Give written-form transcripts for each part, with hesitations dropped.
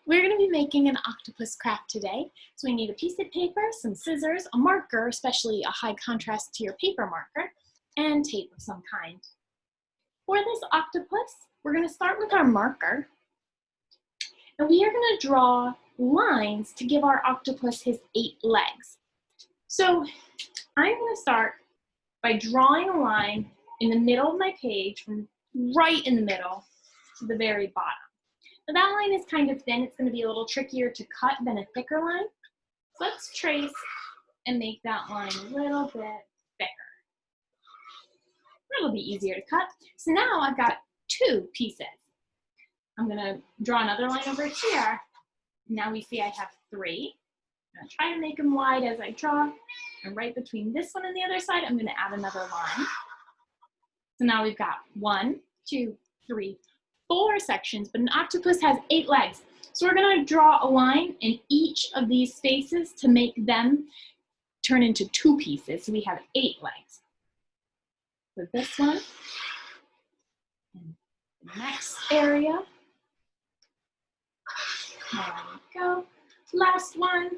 We're going to be making an octopus craft today. So we need a piece of paper, some scissors, a marker, especially a high contrast to your paper marker, and tape of some kind. For this octopus, we're going to start with our marker, and we are going to draw lines to give our octopus his 8 legs. So I'm going to start by drawing a line in the middle of my page, from right in the middle to the very bottom. Now that line is kind of thin. It's going to be a little trickier to cut than a thicker line. So let's trace and make that line a little bit thicker. It'll be easier to cut. So now I've got 2 pieces. I'm going to draw another line over here. Now we see I have 3. I'm going to try to make them wide as I draw. And right between this one and the other side, I'm going to add another line. So now we've got 1, 2, 3, 4 sections, but an octopus has 8 legs. So we're going to draw a line in each of these spaces to make them turn into 2 pieces. So we have 8 legs. So this one, and the next area. There we go. Last one.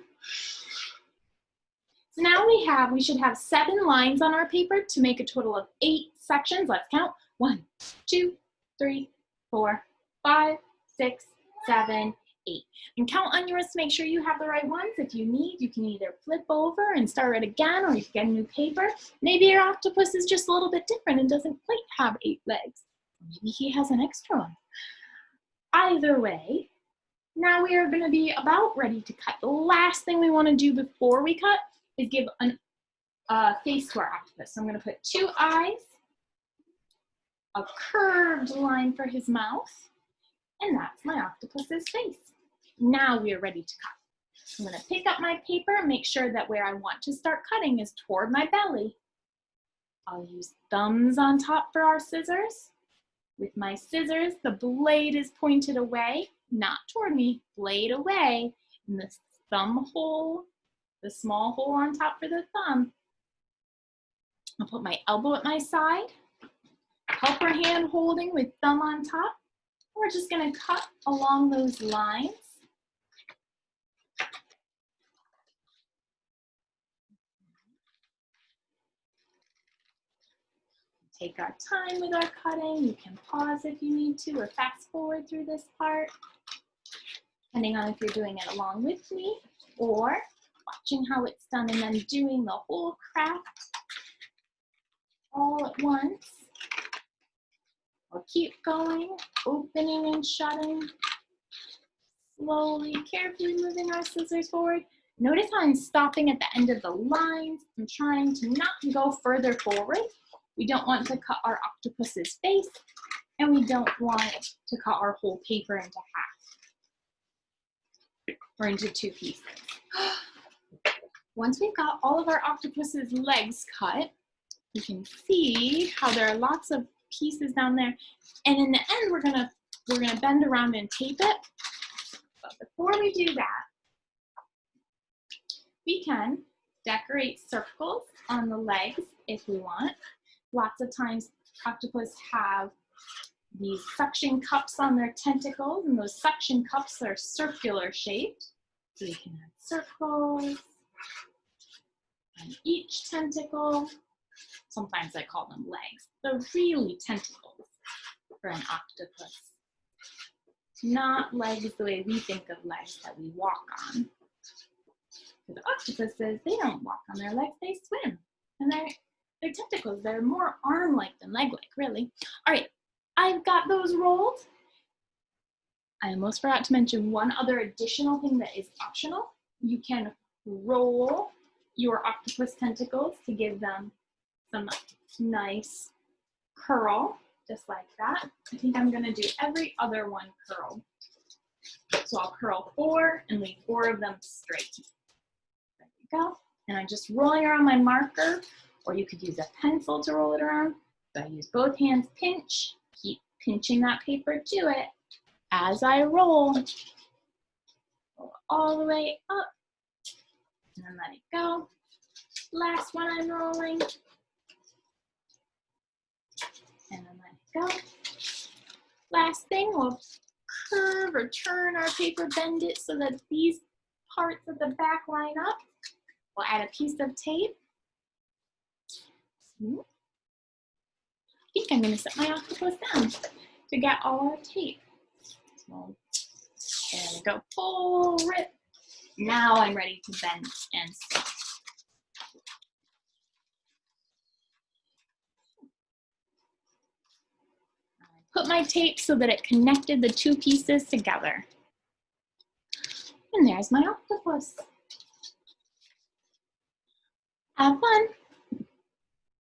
So now we should have 7 lines on our paper to make a total of 8 sections. Let's count. 1, 2, 3, 4, 5, 6, 7, 8. And count on yours to make sure you have the right ones. If you need, you can either flip over and start it again, or you can get a new paper. Maybe your octopus is just a little bit different and doesn't quite have 8 legs. Maybe he has an extra one. Either way, now we are going to be about ready to cut. The last thing we want to do before we cut is give a face to our octopus. So I'm going to put 2 eyes, a curved line for his mouth, and that's my octopus's face. Now we are ready to cut. I'm going to pick up my paper and make sure that where I want to start cutting is toward my belly. I'll use thumbs on top for our scissors. With my scissors, the blade is pointed away, not toward me, blade away, and the thumb hole, the small hole on top for the thumb. I'll put my elbow at my side, helper hand holding with thumb on top. We're just going to cut along those lines. Take our time with our cutting. You can pause if you need to, or fast forward through this part, depending on if you're doing it along with me or watching how it's done and then doing the whole craft all at once. We'll keep going, opening and shutting, slowly, carefully moving our scissors forward. Notice how I'm stopping at the end of the lines. I'm trying to not go further forward. We don't want to cut our octopus's face, and we don't want to cut our whole paper into half or into 2 pieces. Once we've got all of our octopus's legs cut, you can see how there are lots of pieces down there. And in the end, we're gonna bend around and tape it. But before we do that, we can decorate circles on the legs if we want. Lots of times octopus have these suction cups on their tentacles, and those suction cups are circular shaped. So you can have circles on each tentacle. Sometimes I call them legs. They're really tentacles for an octopus. Not legs the way we think of legs that we walk on. Because octopuses, they don't walk on their legs, they swim. And they're tentacles. They're more arm-like than leg-like, really. All right, I've got those rolled. I almost forgot to mention one other additional thing that is optional. You can roll your octopus tentacles to give them some nice curl, just like that. I think I'm gonna do every other one curled. So I'll curl 4 and leave 4 of them straight. There we go. And I'm just rolling around my marker, or you could use a pencil to roll it around. So I use both hands, pinch, keep pinching that paper to it. As I roll all the way up, and then let it go. Last one I'm rolling, and then let it go. Last thing, we'll curve or turn our paper, bend it so that these parts of the back line up. We'll add a piece of tape. I think I'm gonna set my octopus down to get all our tape. So, there we go, full rip. Now I'm ready to bend and stick. Put my tape so that it connected the two pieces together. And there's my octopus. Have fun.